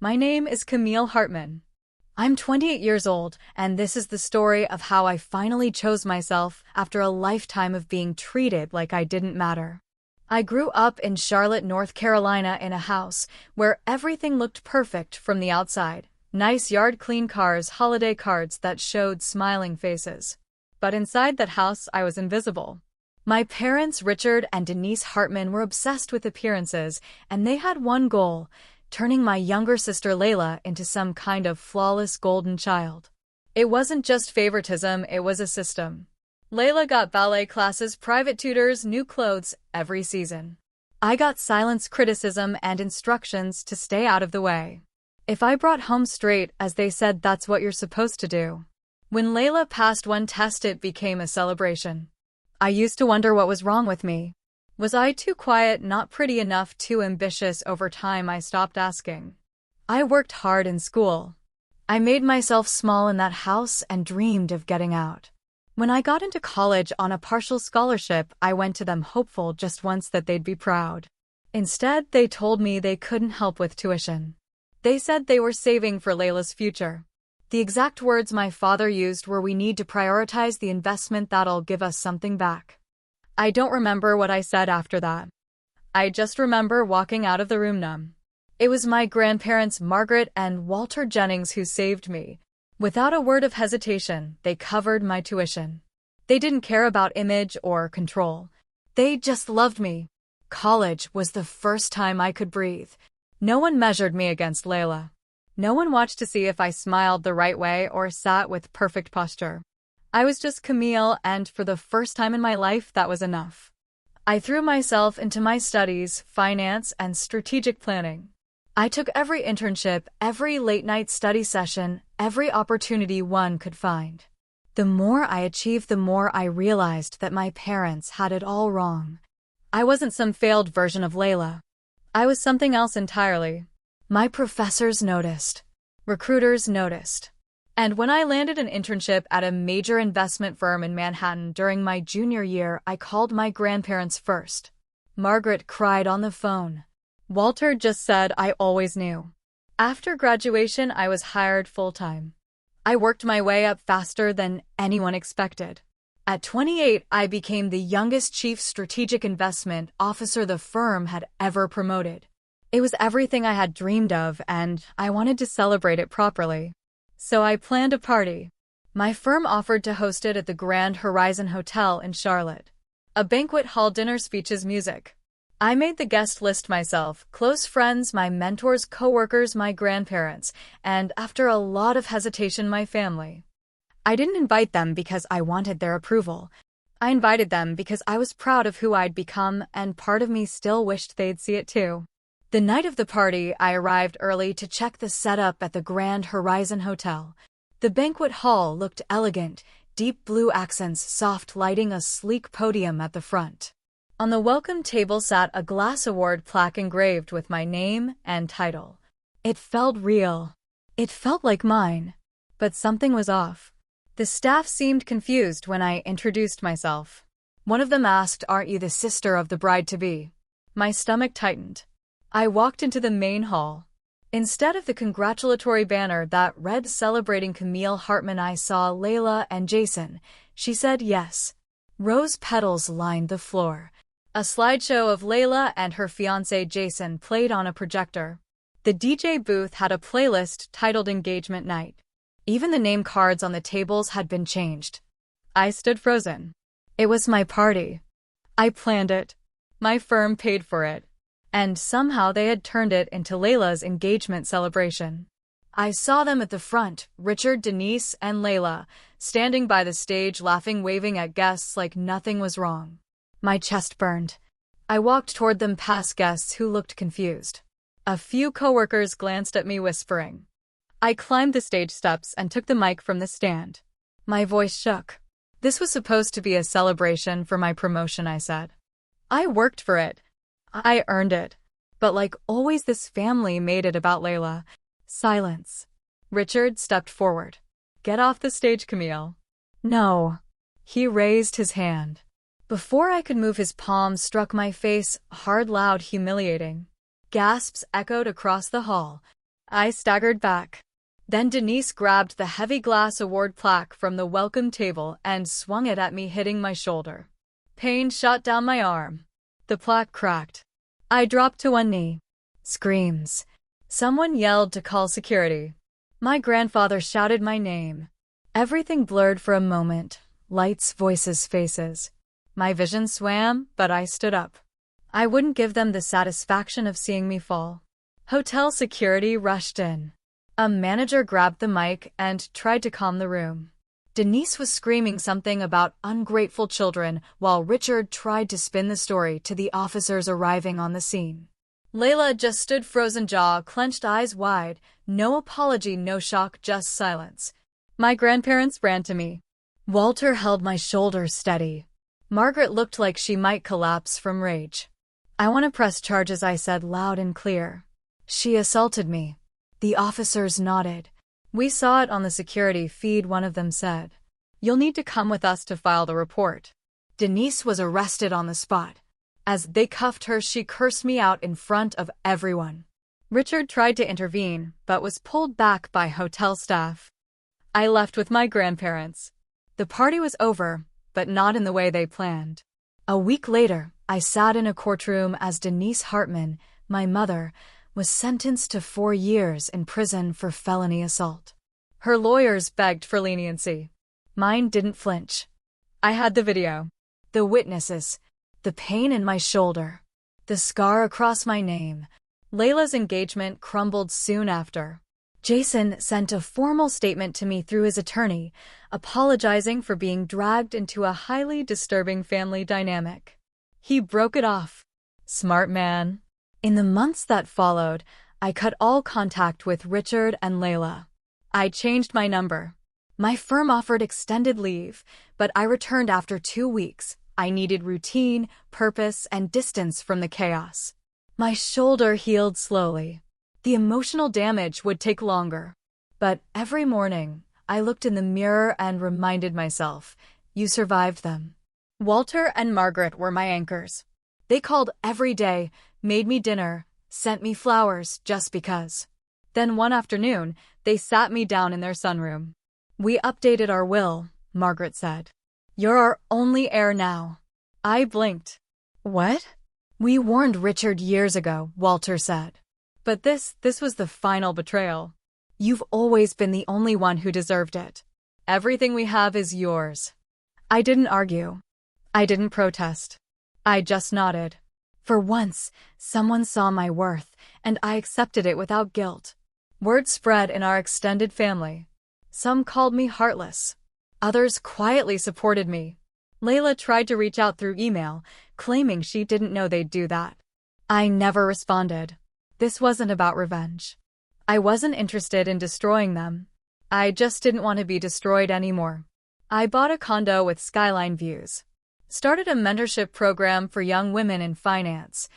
My name is Camille Hartman. I'm 28 years old, and this is the story of how I finally chose myself after a lifetime of being treated like I didn't matter. I grew up in Charlotte, North Carolina in a house where everything looked perfect from the outside. Nice yard, clean cars, holiday cards that showed smiling faces. But inside that house, I was invisible. My parents, Richard and Denise Hartman, were obsessed with appearances, and they had one goal: turning my younger sister Layla into some kind of flawless golden child. It wasn't just favoritism, it was a system. Layla got ballet classes, private tutors, new clothes every season. I got silence, criticism, and instructions to stay out of the way. If I brought home straight, as they said, that's what you're supposed to do. When Layla passed one test, it became a celebration. I used to wonder what was wrong with me. Was I too quiet, not pretty enough, too ambitious? Over time, I stopped asking. I worked hard in school. I made myself small in that house and dreamed of getting out. When I got into college on a partial scholarship, I went to them hopeful just once that they'd be proud. Instead, they told me they couldn't help with tuition. They said they were saving for Layla's future. The exact words my father used were, "We need to prioritize the investment that'll give us something back." I don't remember what I said after that. I just remember walking out of the room numb. It was my grandparents, Margaret and Walter Jennings, who saved me. Without a word of hesitation, they covered my tuition. They didn't care about image or control. They just loved me. College was the first time I could breathe. No one measured me against Layla. No one watched to see if I smiled the right way or sat with perfect posture. I was just Camille, and for the first time in my life, that was enough. I threw myself into my studies, finance, and strategic planning. I took every internship, every late-night study session, every opportunity one could find. The more I achieved, the more I realized that my parents had it all wrong. I wasn't some failed version of Layla. I was something else entirely. My professors noticed. Recruiters noticed. And when I landed an internship at a major investment firm in Manhattan during my junior year, I called my grandparents first. Margaret cried on the phone. Walter just said, "I always knew." After graduation, I was hired full-time. I worked my way up faster than anyone expected. At 28, I became the youngest chief strategic investment officer the firm had ever promoted. It was everything I had dreamed of, and I wanted to celebrate it properly. So I planned a party. My firm offered to host it at the Grand Horizon Hotel in Charlotte. A banquet hall, dinner, speeches, music. I made the guest list myself, close friends, my mentors, coworkers, my grandparents, and after a lot of hesitation, my family. I didn't invite them because I wanted their approval. I invited them because I was proud of who I'd become, and part of me still wished they'd see it too. The night of the party, I arrived early to check the setup at the Grand Horizon Hotel. The banquet hall looked elegant, deep blue accents, soft lighting, a sleek podium at the front. On the welcome table sat a glass award plaque engraved with my name and title. It felt real. It felt like mine. But something was off. The staff seemed confused when I introduced myself. One of them asked, "Aren't you the sister of the bride-to-be?" My stomach tightened. I walked into the main hall. Instead of the congratulatory banner that read "Celebrating Camille Hartman," I saw Layla and Jason. She said yes. Rose petals lined the floor. A slideshow of Layla and her fiancé Jason played on a projector. The DJ booth had a playlist titled Engagement Night. Even the name cards on the tables had been changed. I stood frozen. It was my party. I planned it. My firm paid for it. And somehow they had turned it into Layla's engagement celebration. I saw them at the front, Richard, Denise, and Layla, standing by the stage, laughing, waving at guests like nothing was wrong. My chest burned. I walked toward them, past guests who looked confused. A few coworkers glanced at me, whispering. I climbed the stage steps and took the mic from the stand. My voice shook. This was supposed to be a celebration for my promotion, I said. I worked for it. I earned it. But like always, this family made it about Layla. Silence. Richard stepped forward. Get off the stage, Camille. No. He raised his hand. Before I could move, his palm struck my face, hard, loud, humiliating. Gasps echoed across the hall. I staggered back. Then Denise grabbed the heavy glass award plaque from the welcome table and swung it at me, hitting my shoulder. Pain shot down my arm. The plaque cracked. I dropped to one knee. Screams. Someone yelled to call security. My grandfather shouted my name. Everything blurred for a moment. Lights, voices, faces. My vision swam, but I stood up. I wouldn't give them the satisfaction of seeing me fall. Hotel security rushed in. A manager grabbed the mic and tried to calm the room. Denise was screaming something about ungrateful children while Richard tried to spin the story to the officers arriving on the scene. Layla just stood frozen, jaw clenched, eyes wide. No apology, no shock, just silence. My grandparents ran to me. Walter held my shoulder steady. Margaret looked like she might collapse from rage. I want to press charges, I said loud and clear. She assaulted me. The officers nodded. We saw it on the security feed, one of them said. You'll need to come with us to file the report. Denise was arrested on the spot. As they cuffed her, she cursed me out in front of everyone. Richard tried to intervene, but was pulled back by hotel staff. I left with my grandparents. The party was over, but not in the way they planned. A week later, I sat in a courtroom as Denise Hartman, my mother, was sentenced to 4 years in prison for felony assault. Her lawyers begged for leniency. Mine didn't flinch. I had the video. The witnesses. The pain in my shoulder. The scar across my name. Layla's engagement crumbled soon after. Jason sent a formal statement to me through his attorney, apologizing for being dragged into a highly disturbing family dynamic. He broke it off. Smart man. In the months that followed, I cut all contact with Richard and Layla. I changed my number. My firm offered extended leave, but I returned after 2 weeks. I needed routine, purpose, and distance from the chaos. My shoulder healed slowly. The emotional damage would take longer. But every morning, I looked in the mirror and reminded myself, you survived them. Walter and Margaret were my anchors. They called every day, made me dinner, sent me flowers just because. Then one afternoon, they sat me down in their sunroom. We updated our will, Margaret said. You're our only heir now. I blinked. What? We warned Richard years ago, Walter said. But this was the final betrayal. You've always been the only one who deserved it. Everything we have is yours. I didn't argue. I didn't protest. I just nodded. For once, someone saw my worth, and I accepted it without guilt. Word spread in our extended family. Some called me heartless. Others quietly supported me. Layla tried to reach out through email, claiming she didn't know they'd do that. I never responded. This wasn't about revenge. I wasn't interested in destroying them. I just didn't want to be destroyed anymore. I bought a condo with skyline views. Started a mentorship program for young women in finance.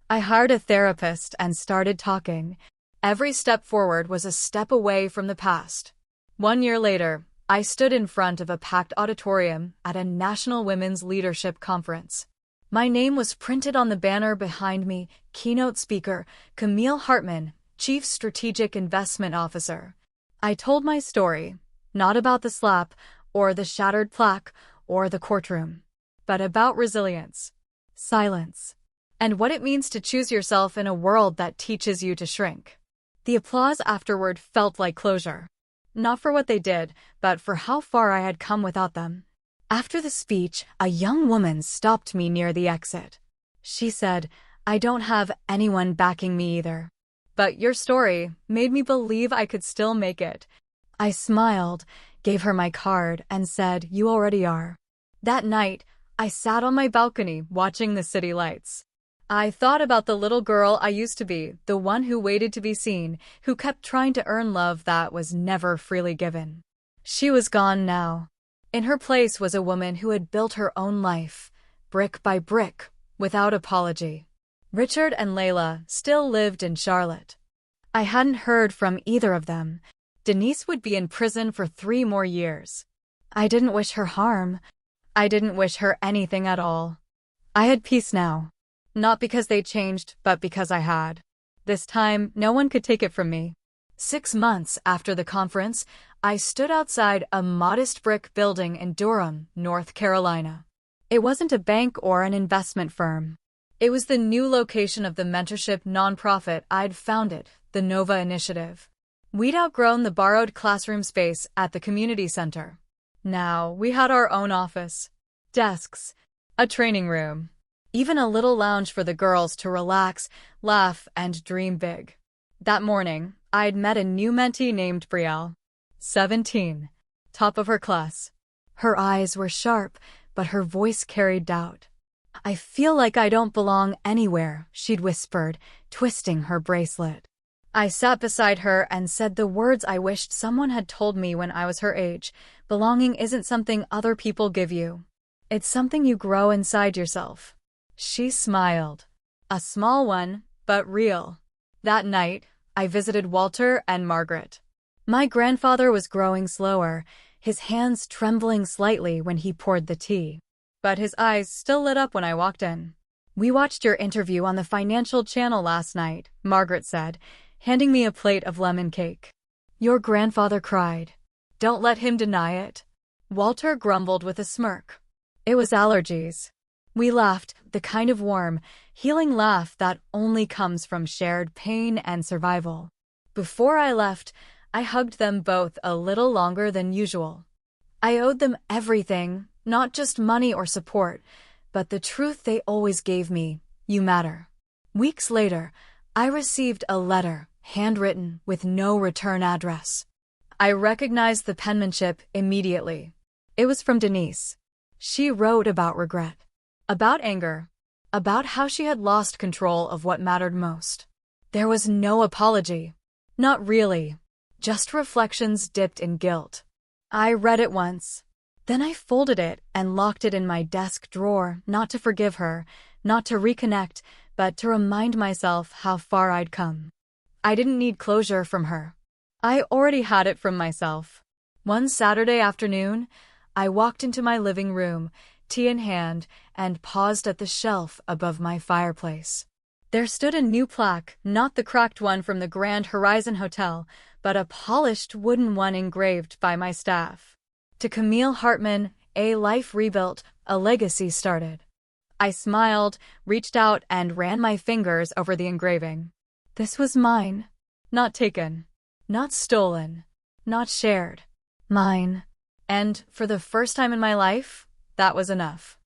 I hired a therapist and started talking. Every step forward was a step away from the past. 1 year later, I stood in front of a packed auditorium at a National Women's Leadership Conference. My name was printed on the banner behind me, keynote speaker, Camille Hartman, Chief Strategic Investment Officer. I told my story, not about the slap, or the shattered plaque, or the courtroom, but about resilience, silence, and what it means to choose yourself in a world that teaches you to shrink. The applause afterward felt like closure. Not for what they did, but for how far I had come without them. After the speech, a young woman stopped me near the exit. She said, I don't have anyone backing me either. But your story made me believe I could still make it. I smiled, gave her my card, and said, you already are. That night, I sat on my balcony watching the city lights. I thought about the little girl I used to be, the one who waited to be seen, who kept trying to earn love that was never freely given. She was gone now. In her place was a woman who had built her own life, brick by brick, without apology. Richard and Layla still lived in Charlotte. I hadn't heard from either of them. Denise would be in prison for 3 more years. I didn't wish her harm. I didn't wish her anything at all. I had peace now. Not because they changed, but because I had. This time, no one could take it from me. 6 months after the conference, I stood outside a modest brick building in Durham, North Carolina. It wasn't a bank or an investment firm. It was the new location of the mentorship nonprofit I'd founded, the Nova Initiative. We'd outgrown the borrowed classroom space at the community center. Now we had our own office, desks, a training room, even a little lounge for the girls to relax, laugh, and dream big. That morning, I'd met a new mentee named Brielle, 17, top of her class. Her eyes were sharp, but her voice carried doubt. "I feel like I don't belong anywhere," she'd whispered, twisting her bracelet. I sat beside her and said the words I wished someone had told me when I was her age. Belonging isn't something other people give you. It's something you grow inside yourself. She smiled. A small one, but real. That night, I visited Walter and Margaret. My grandfather was growing slower, his hands trembling slightly when he poured the tea. But his eyes still lit up when I walked in. "We watched your interview on the Financial Channel last night," Margaret said, handing me a plate of lemon cake. "Your grandfather cried." "Don't let him deny it," Walter grumbled with a smirk. "It was allergies." We laughed, the kind of warm, healing laugh that only comes from shared pain and survival. Before I left, I hugged them both a little longer than usual. I owed them everything, not just money or support, but the truth they always gave me: you matter. Weeks later, I received a letter, handwritten, with no return address. I recognized the penmanship immediately. It was from Denise. She wrote about regret, about anger, about how she had lost control of what mattered most. There was no apology. Not really. Just reflections dipped in guilt. I read it once. Then I folded it and locked it in my desk drawer, not to forgive her, not to reconnect, but to remind myself how far I'd come. I didn't need closure from her. I already had it from myself. One Saturday afternoon, I walked into my living room, tea in hand, and paused at the shelf above my fireplace. There stood a new plaque, not the cracked one from the Grand Horizon Hotel, but a polished wooden one engraved by my staff. "To Camille Hartman, a life rebuilt, a legacy started." I smiled, reached out, and ran my fingers over the engraving. This was mine. Not taken. Not stolen. Not shared. Mine. And, for the first time in my life, that was enough.